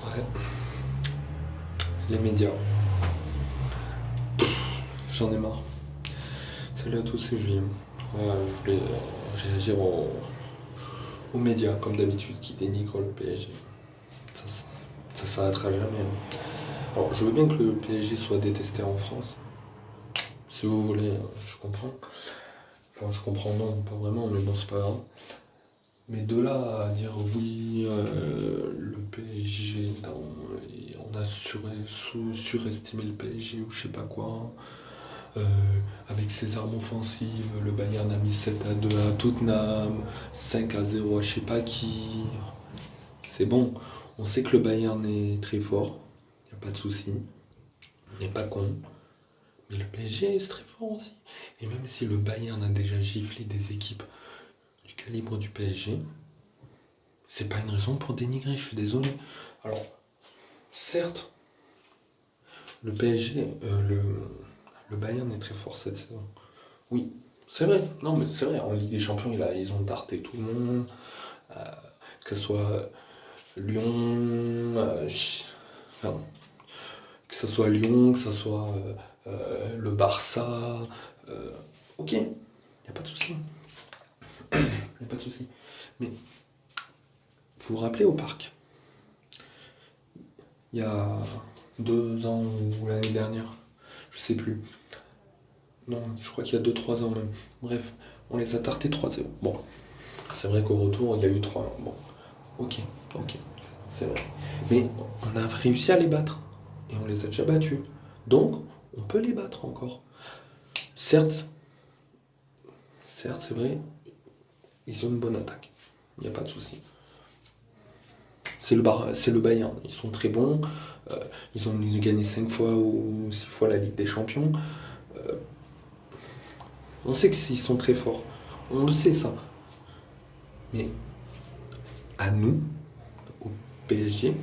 Ouais, les médias, j'en ai marre. Salut à tous, c'est Julien. Je voulais réagir aux médias, comme d'habitude, qui dénigrent le PSG. Ça s'arrêtera jamais, hein. Alors, je veux bien que le PSG soit détesté en France. Si vous voulez, je comprends. Enfin, je comprends, non, pas vraiment, mais bon, c'est pas grave. Mais de là à dire oui, le PSG, on a surestimé le PSG ou je sais pas quoi, euh, avec ses armes offensives, le Bayern a mis 7-2 à Tottenham, 5-0 à je sais pas qui. C'est bon, on sait que le Bayern est très fort, y a pas de souci, on n'est pas con. Mais le PSG c'est très fort aussi. Et même si le Bayern a déjà giflé des équipes du calibre du PSG, c'est pas une raison pour dénigrer, je suis désolé. Alors, certes, le PSG, le Bayern est très fort cette saison. Oui, c'est vrai. Non, mais c'est vrai. En Ligue des Champions, ils ont darté tout le monde. euh, que ce soit Lyon, pardon, que ce soit Lyon, que ce soit le Barça. Ok, il n'y a pas de souci. Il n'y a pas de souci. Mais vous vous rappelez au parc, il y a 2 ans ou l'année dernière, je sais plus. Non, je crois qu'il y a 2-3 ans même. Bref, on les a tartés 3-0. Bon, c'est vrai qu'au retour, il y a eu 3. Bon, ok, ok, c'est vrai. Mais on a réussi à les battre. Et on les a déjà battus. Donc, on peut les battre encore. Certes, certes, c'est vrai, ils ont une bonne attaque. Il n'y a pas de souci. C'est le Bayern. Ils sont très bons. Euh, ils ont gagné 5 fois ou 6 fois la Ligue des Champions. Euh, on sait qu'ils sont très forts. On le sait ça. Mais à nous, au PSG,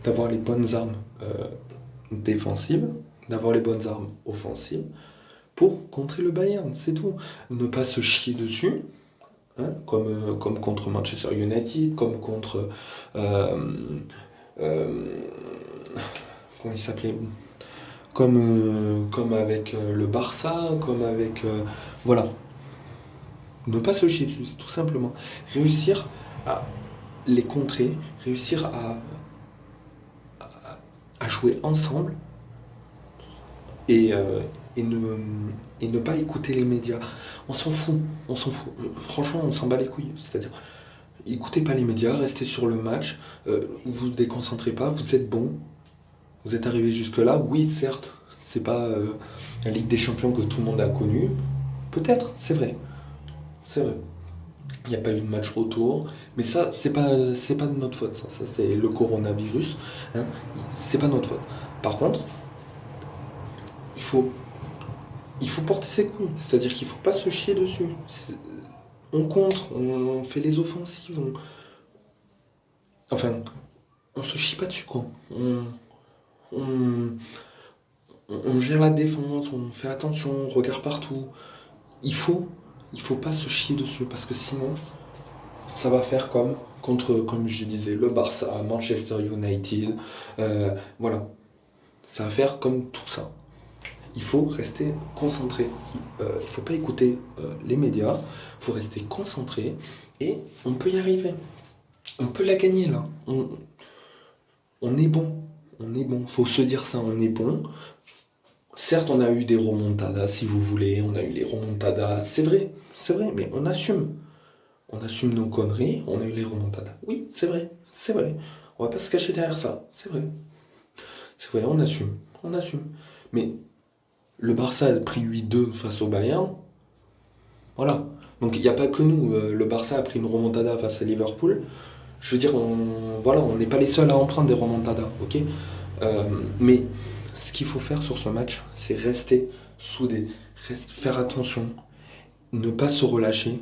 d'avoir les bonnes armes défensives, d'avoir les bonnes armes offensives pour contrer le Bayern, c'est tout. Ne pas se chier dessus, hein, comme contre Manchester United, comme contre... euh, euh, comment il s'appelait, comme avec le Barça, comme avec... voilà. Ne pas se chier dessus, tout simplement. Réussir à les contrer, réussir à jouer ensemble et, euh, et, ne, et ne pas écouter les médias. On s'en fout, on s'en fout. Franchement, on s'en bat les couilles. C'est-à-dire, écoutez pas les médias, restez sur le match, vous ne déconcentrez pas, vous êtes bon, vous êtes arrivé jusque-là. Oui, certes, c'est pas la Ligue des Champions que tout le monde a connue. Peut-être, c'est vrai. C'est vrai. Il n'y a pas eu de match retour, mais ça, c'est pas de notre faute. Ça c'est le coronavirus, hein. C'est pas notre faute. Par contre, il faut, il faut porter ses couilles. C'est-à-dire qu'il ne faut pas se chier dessus. On contre, on fait les offensives. Enfin, on se chie pas dessus, quoi. On, on gère la défense, on fait attention, on regarde partout. Il faut, il faut pas se chier dessus parce que sinon, ça va faire comme je disais, le Barça, Manchester United. Voilà, ça va faire comme tout ça. Il faut rester concentré. Il ne faut pas écouter les médias. Il faut rester concentré et on peut y arriver. On peut la gagner là. On est bon. On est bon. Faut se dire ça. On est bon. Certes, on a eu des remontadas, si vous voulez. On a eu les remontadas. C'est vrai, mais on assume. On assume nos conneries. On a eu les remontadas. Oui, c'est vrai. C'est vrai. On va pas se cacher derrière ça. C'est vrai. C'est vrai, on assume. On assume. Mais le Barça a pris 8-2 face au Bayern. Voilà. Donc il n'y a pas que nous. Le Barça a pris une remontada face à Liverpool. Je veux dire, voilà, on n'est pas les seuls à en prendre des remontadas, ok. Mais ce qu'il faut faire sur ce match, c'est rester soudé, faire attention, ne pas se relâcher.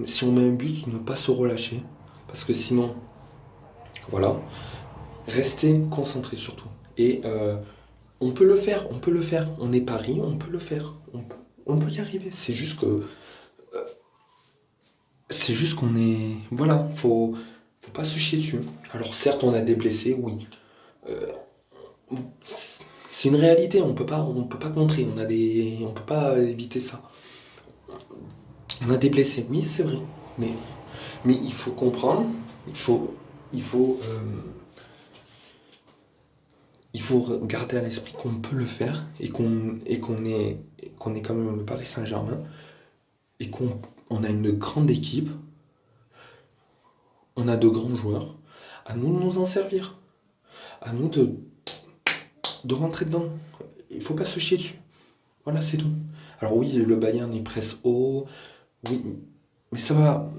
Si on met un but, ne pas se relâcher. Parce que sinon, voilà, rester concentré surtout. Et on peut le faire, on peut le faire. On est Paris, on peut le faire. On peut y arriver. C'est juste qu'on est. Voilà, faut faut pas se chier dessus. Alors certes, on a des blessés, oui. Euh, c'est une réalité, on peut pas contrer, on peut pas éviter ça. On a des blessés, oui, c'est vrai. Mais, mais il faut comprendre, il faut, il faut, il faut garder à l'esprit qu'on peut le faire et qu'on est quand même le Paris Saint-Germain et qu'on a une grande équipe, on a de grands joueurs. À nous de nous en servir, à nous de rentrer dedans. Il faut pas se chier dessus. Voilà, c'est tout. Alors oui, le Bayern il presse haut, oui, mais ça va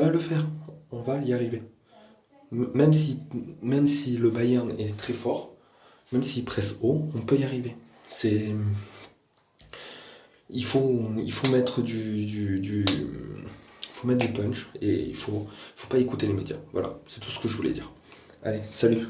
le faire. On va y arriver. Même si le Bayern est très fort, même s'il presse haut, on peut y arriver. C'est, il faut mettre faut mettre du punch et faut pas écouter les médias. Voilà, c'est tout ce que je voulais dire. Allez, salut.